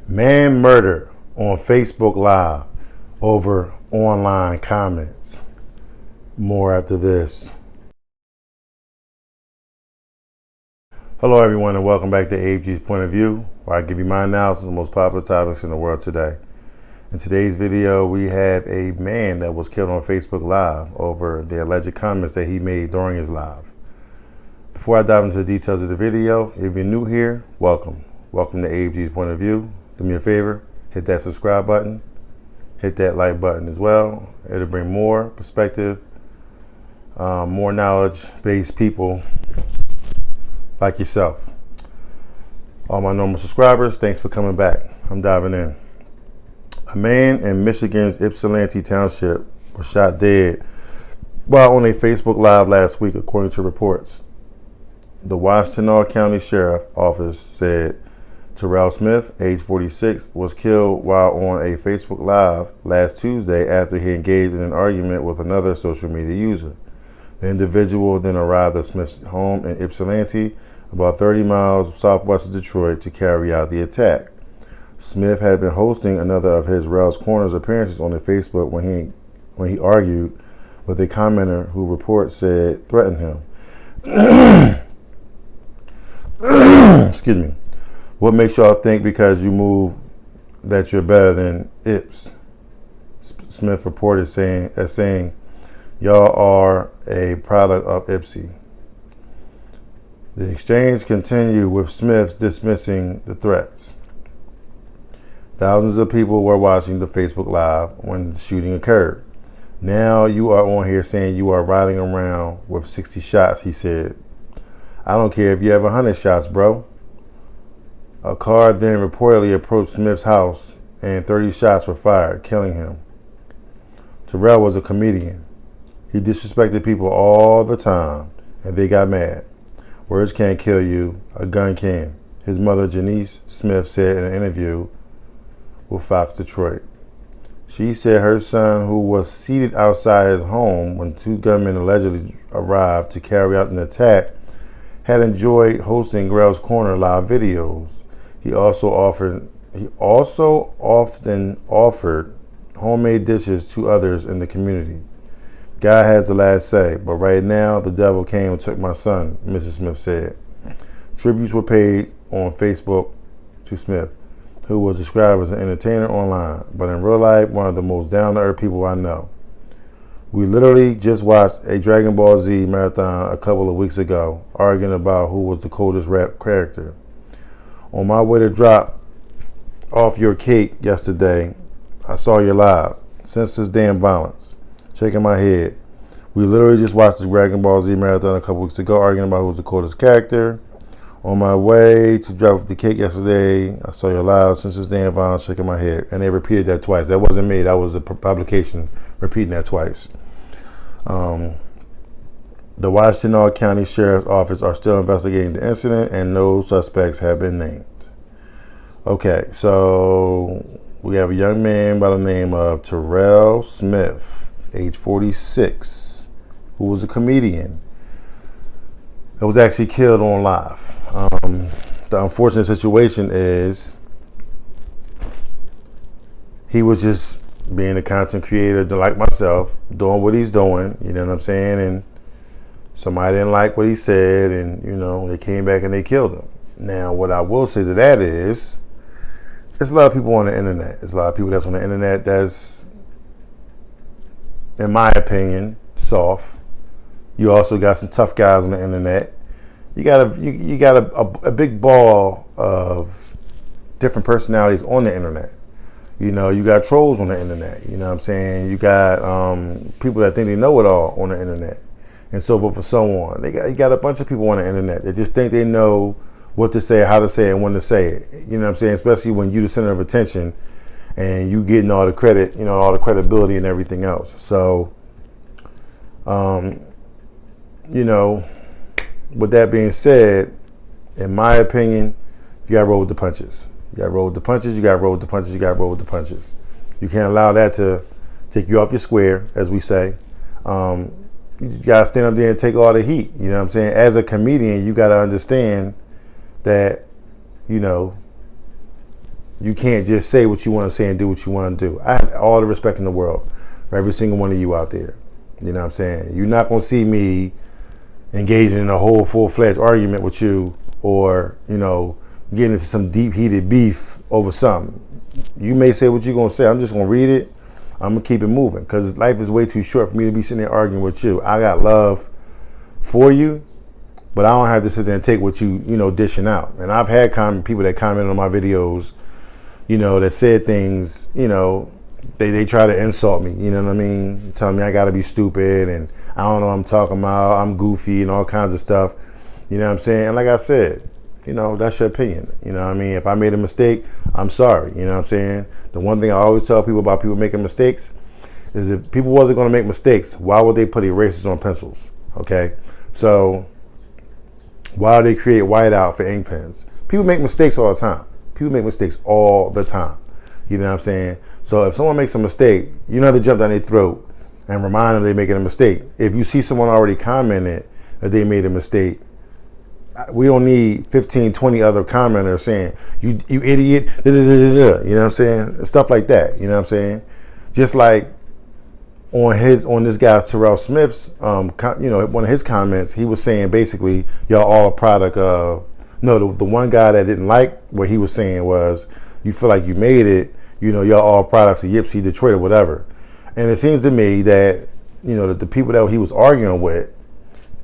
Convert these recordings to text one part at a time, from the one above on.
Man murdered on Facebook Live over online comments. More after this. Hello everyone and welcome back to ABG's Point of View, where I give you my analysis of the most popular topics in the world today. In today's video, we have a man that was killed on Facebook Live over the alleged comments that he made during his live. Before I dive into the details of the video, if you're new here, welcome. Welcome to ABG's Point of View. Do me a favor, hit that subscribe button, hit that like button as well. It'll bring more perspective, more knowledge-based people like yourself. All my normal subscribers, thanks for coming back. I'm diving in. A man in Michigan's Ypsilanti township was shot dead while on a Facebook Live last week, according to reports. The Washtenaw County Sheriff Office said Terrell Smith, age 46, was killed while on a Facebook Live last Tuesday after he engaged in an argument with another social media user. The individual then arrived at Smith's home in Ypsilanti, about 30 miles southwest of Detroit, to carry out the attack. Smith had been hosting another of his Rells Corner's appearances on the Facebook when he argued with a commenter who reports said threatened him. Excuse me. What makes y'all think because you move that you're better than Ips? Smith reported saying, y'all are a product of Ipsy. The exchange continued with Smith dismissing the threats. Thousands of people were watching the Facebook Live when the shooting occurred. Now you are on here saying you are riding around with 60 shots, he said. I don't care if you have 100 shots, bro. A car then reportedly approached Smith's house and 30 shots were fired, killing him. Terrell was a comedian. He disrespected people all the time and they got mad. Words can't kill you, a gun can, his mother Genniece Smith said in an interview with Fox Detroit. She said her son, who was seated outside his home when two gunmen allegedly arrived to carry out an attack, had enjoyed hosting Rells Corner live videos. He also often offered homemade dishes to others in the community. God has the last say, but right now the devil came and took my son, Mrs. Smith said. Tributes were paid on Facebook to Smith, who was described as an entertainer online, but in real life, one of the most down-to-earth people I know. We literally just watched a Dragon Ball Z marathon a couple of weeks ago, arguing about who was the coldest rap character. On my way to drop off your cake yesterday, I saw your live. Senseless damn violence. Shaking my head. We literally just watched the Dragon Ball Z marathon a couple weeks ago, arguing about who was the coldest character. On my way to drop off the cake yesterday, I saw your live. Senseless damn violence. Shaking my head. And they repeated that twice. That wasn't me. That was the publication repeating that twice. The Washtenaw County Sheriff's Office are still investigating the incident and no suspects have been named. Okay, so we have a young man by the name of Terrell Smith, age 46, who was a comedian that was actually killed on live. The unfortunate situation is he was just being a content creator like myself, doing what he's doing, you know what I'm saying? And somebody didn't like what he said and, you know, they came back and they killed him. Now, what I will say to that is, there's a lot of people on the internet. There's a lot of people that's on the internet that's, in my opinion, soft. You also got some tough guys on the internet. You got a big ball of different personalities on the internet. You know, you got trolls on the internet. You know what I'm saying? You got people that think they know it all on the internet, and so forth and so on. You got a bunch of people on the internet that just think they know what to say, how to say it, and when to say it. You know what I'm saying? Especially when you're the center of attention and you getting all the credit, you know, all the credibility and everything else. So, you know, with that being said, in my opinion, you got to roll with the punches. You got to roll with the punches, you got to roll with the punches, you got to roll with the punches. You can't allow that to take you off your square, as we say. You just got to stand up there and take all the heat. You know what I'm saying? As a comedian, you got to understand that, you know, You can't just say what you want to say and do what you want to do. I have all the respect in the world for every single one of you out there. You know what I'm saying? You're not going to see me engaging in a whole full-fledged argument with you, or, you know, getting into some deep-heated beef over something. You may say what you're going to say. I'm just going to read it. I'm going to keep it moving, because life is way too short for me to be sitting there arguing with you. I got love for you, but I don't have to sit there and take what you know, dishing out. And I've had people that comment on my videos, you know, that said things, you know, they try to insult me, you know what I mean? Telling me I got to be stupid and I don't know what I'm talking about, I'm goofy and all kinds of stuff. You know what I'm saying? And like I said, you know, that's your opinion. You know what I mean? If I made a mistake, I'm sorry. You know what I'm saying? The one thing I always tell people about people making mistakes is, if people wasn't going to make mistakes, why would they put erasers on pencils? Okay? So why do they create whiteout for ink pens? People make mistakes all the time. People make mistakes all the time. You know what I'm saying? So if someone makes a mistake, you don't have to jump down their throat and remind them they're making a mistake. If you see someone already commented that they made a mistake, we don't need 15, 20 other commenters saying, you idiot, da, da, da, da, da. You know what I'm saying? Stuff like that. You know what I'm saying? Just like on this guy's Terrell Smith's, you know, one of his comments, he was saying basically, y'all all a product of, no, the one guy that didn't like what he was saying was, you feel like you made it, you know, y'all all products of Ypsi, Detroit, or whatever. And it seems to me that, you know, that the people that he was arguing with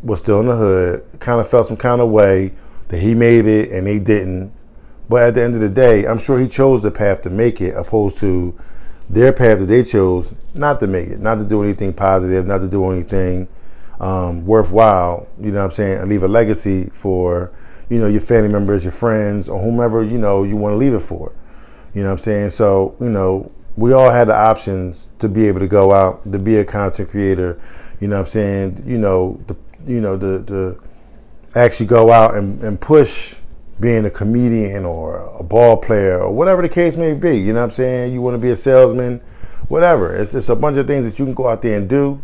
was still in the hood, kind of felt some kind of way that he made it and they didn't. But at the end of the day, I'm sure he chose the path to make it, opposed to their path that they chose not to make it, not to do anything positive, not to do anything worthwhile, you know what I'm saying, and leave a legacy for, you know, your family members, your friends, or whomever, you know, you want to leave it for. You know what I'm saying? So, you know, we all had the options to be able to go out, to be a content creator, you know what I'm saying, to actually go out and push being a comedian or a ball player or whatever the case may be. You know what I'm saying? You want to be a salesman, whatever. It's a bunch of things that you can go out there and do.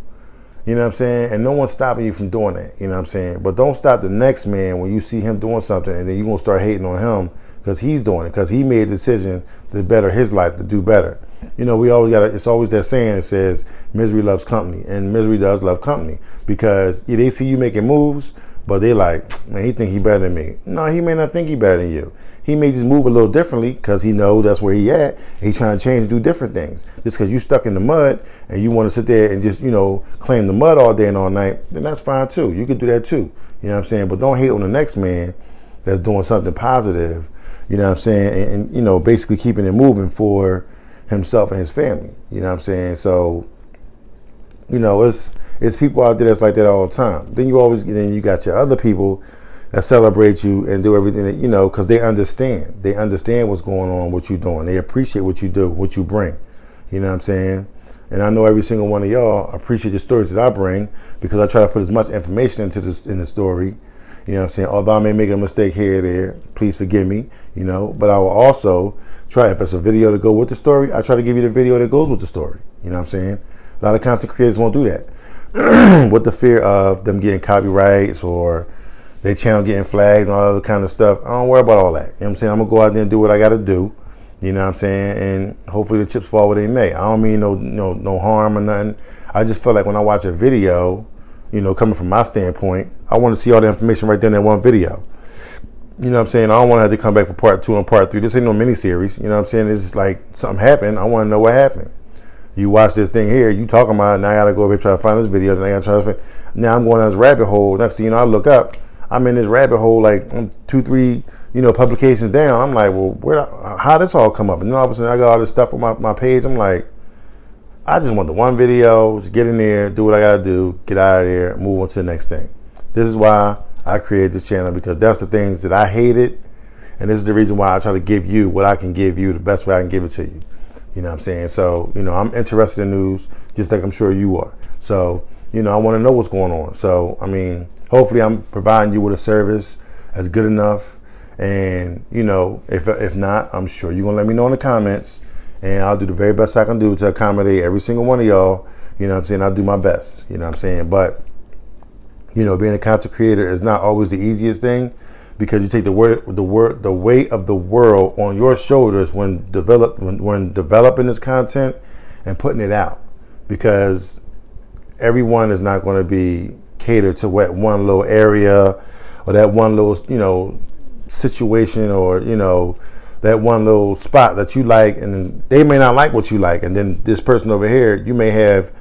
You know what I'm saying? And no one's stopping you from doing that. You know what I'm saying? But don't stop the next man when you see him doing something and then you're going to start hating on him because he's doing it, because he made a decision to better his life, to do better. You know, it's always that saying that says misery loves company, and misery does love company, because they see you making moves, but they like, man, he think he better than me. No, he may not think he better than you. He may just move a little differently because he know that's where he at. He trying to change and do different things. Just because you stuck in the mud and you want to sit there and just, you know, claim the mud all day and all night, then that's fine too. You could do that too. You know what I'm saying? But don't hate on the next man that's doing something positive, you know what I'm saying? And you know, basically keeping it moving for himself and his family. You know what I'm saying? So, you know, it's people out there that's like that all the time. Then you got your other people that celebrate you and do everything that, you know, because they understand. They understand what's going on, what you're doing. They appreciate what you do, what you bring. You know what I'm saying? And I know every single one of y'all appreciate the stories that I bring, because I try to put as much information into this in the story. You know what I'm saying? Although I may make a mistake here or there, please forgive me, you know, but I will also try, if it's a video to go with the story, I try to give you the video that goes with the story. You know what I'm saying? A lot of content creators won't do that with the fear of them getting copyrights or their channel getting flagged and all other kind of stuff. I don't worry about all that. You know what I'm saying? I'm going to go out there and do what I got to do. You know what I'm saying? And hopefully the chips fall where they may. I don't mean no harm or nothing. I just feel like when I watch a video, you know, coming from my standpoint, I want to see all the information right there in that one video. You know what I'm saying? I don't want to have to come back for part 2 and part 3. This ain't no mini-series. You know what I'm saying? It's just like something happened. I want to know what happened. You watch this thing here, you talking about it, now I got to go over here try to find this video. Then I got to try to find, now I'm going down this rabbit hole. Next thing you know, I look up, I'm in this rabbit hole like 2, 3, you know, publications down. I'm like, well, how this all come up? And then all of a sudden I got all this stuff on my page. I'm like, I just want the one video, just get in there, do what I got to do, get out of there, move on to the next thing. This is why I created this channel, because that's the things that I hated. And this is the reason why I try to give you what I can give you, the best way I can give it to you. You know what I'm saying? So, you know, I'm interested in news, just like I'm sure you are. So, you know, I want to know what's going on. So, I mean, hopefully I'm providing you with a service that's good enough. And, you know, if not, I'm sure you're going to let me know in the comments. And I'll do the very best I can do to accommodate every single one of y'all. You know what I'm saying? I'll do my best. You know what I'm saying? But, you know, being a content creator is not always the easiest thing, because you take the weight of the world on your shoulders when developing this content and putting it out, because everyone is not going to be catered to what one little area or that one little, situation, or, that one little spot that you like, and they may not like what you like. And then this person over here, you may have,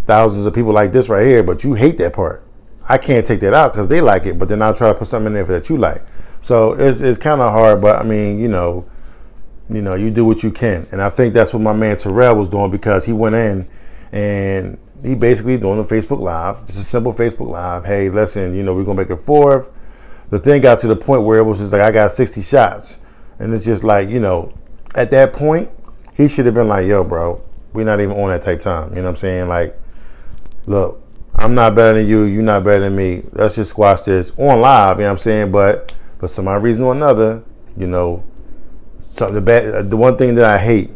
thousands of people like this right here, but you hate that part. I can't take that out because they like it, but then I'll try to put something in there that you like. So it's kind of hard, but I mean, you do what you can. And I think that's what my man Terrell was doing, because he went in and he basically doing a Facebook Live, just a simple Facebook Live. Hey, listen, we're going to make it 4th. The thing got to the point where it was just like, I got 60 shots. And it's just like, at that point, he should have been like, yo, bro, we're not even on that type time. You know what I'm saying? Like, look, I'm not better than you. You're not better than me. Let's just squash this on live. You know what I'm saying? But for some odd reason or another, the one thing that I hate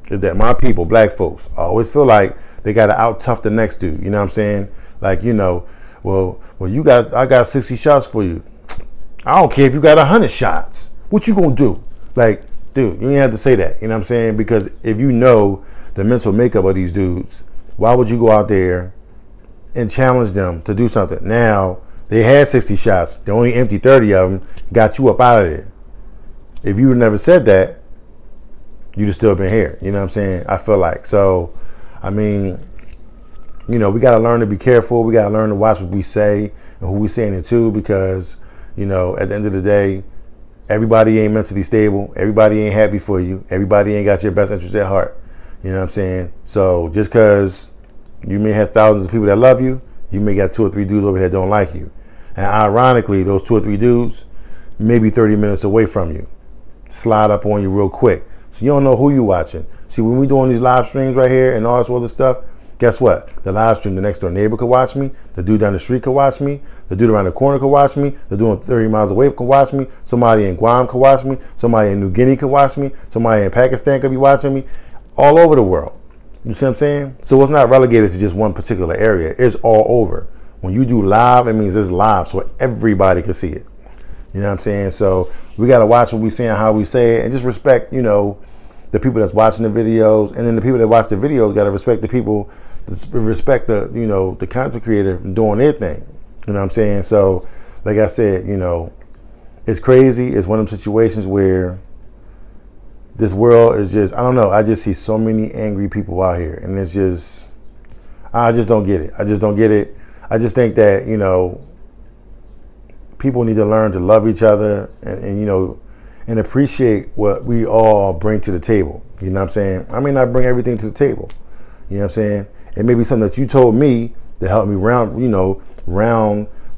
is that my people, black folks, always feel like they got to out tough the next dude. You know what I'm saying? Like, well, I got 60 shots for you. I don't care if you got 100 shots. What you gonna do? Like, dude, you ain't have to say that. You know what I'm saying? Because if you know the mental makeup of these dudes, why would you go out there and challenge them to do something? Now, they had 60 shots. They only emptied 30 of them, got you up out of there. If you never said that, you'd have still been here. You know what I'm saying? I feel like. So, I mean, we got to learn to be careful. We got to learn to watch what we say and who we saying it to, because, at the end of the day, everybody ain't mentally stable. Everybody ain't happy for you. Everybody ain't got your best interest at heart. You know what I'm saying? So just because you may have thousands of people that love you, you may got 2 or 3 dudes over here that don't like you. And ironically, those 2 or 3 dudes may be 30 minutes away from you. Slide up on you real quick. So you don't know who you watching. See, when we doing these live streams right here and all this other stuff, guess what? The live stream, the next door neighbor could watch me. The dude down the street could watch me. The dude around the corner could watch me. The dude 30 miles away could watch me. Somebody in Guam could watch me. Somebody in New Guinea could watch me. Somebody in Pakistan could be watching me. All over the world. You see what I'm saying? So it's not relegated to just one particular area. It's all over. When you do live, it means it's live, so everybody can see it. You know what I'm saying? So we got to watch what we say and how we say it, and just respect, the people that's watching the videos, and then the people that watch the videos got to respect the people, respect the, the content creator doing their thing. You know what I'm saying? So, like I said, it's crazy. It's one of them situations where this world is just, I don't know. I just see so many angry people out here, and it's just, I just don't get it. I just don't get it. I just think that, people need to learn to love each other and appreciate what we all bring to the table. You know what I'm saying? I may not bring everything to the table. You know what I'm saying? It may be something that you told me to help me round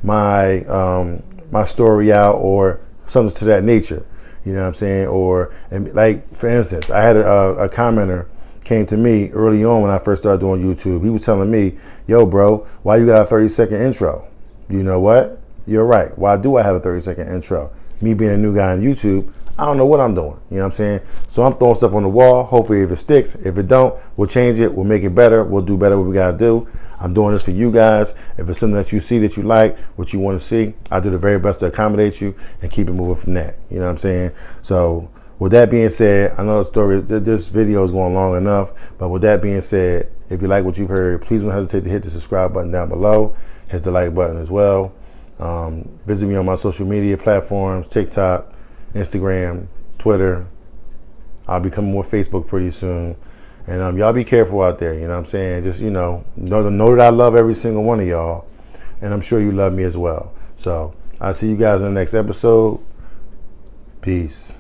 my my story out, or something to that nature. You know what I'm saying? Or, and like, for instance, I had a commenter came to me early on when I first started doing YouTube. He was telling me, yo, bro, why you got a 30-second intro? You know what? You're right. Why do I have a 30-second intro? Me being a new guy on YouTube, I don't know what I'm doing. You know what I'm saying? So I'm throwing stuff on the wall. Hopefully if it sticks, if it don't, we'll change it. We'll make it better. We'll do better what we got to do. I'm doing this for you guys. If it's something that you see that you like, what you want to see, I'll do the very best to accommodate you and keep it moving from that. You know what I'm saying? So with that being said, I know this video is going long enough, but with that being said, if you like what you've heard, please don't hesitate to hit the subscribe button down below. Hit the like button as well. Visit me on my social media platforms, TikTok, Instagram, Twitter. I'll be coming more Facebook pretty soon. And y'all be careful out there, you know what I'm saying? Just, know that I love every single one of y'all. And I'm sure you love me as well. So I'll see you guys in the next episode. Peace.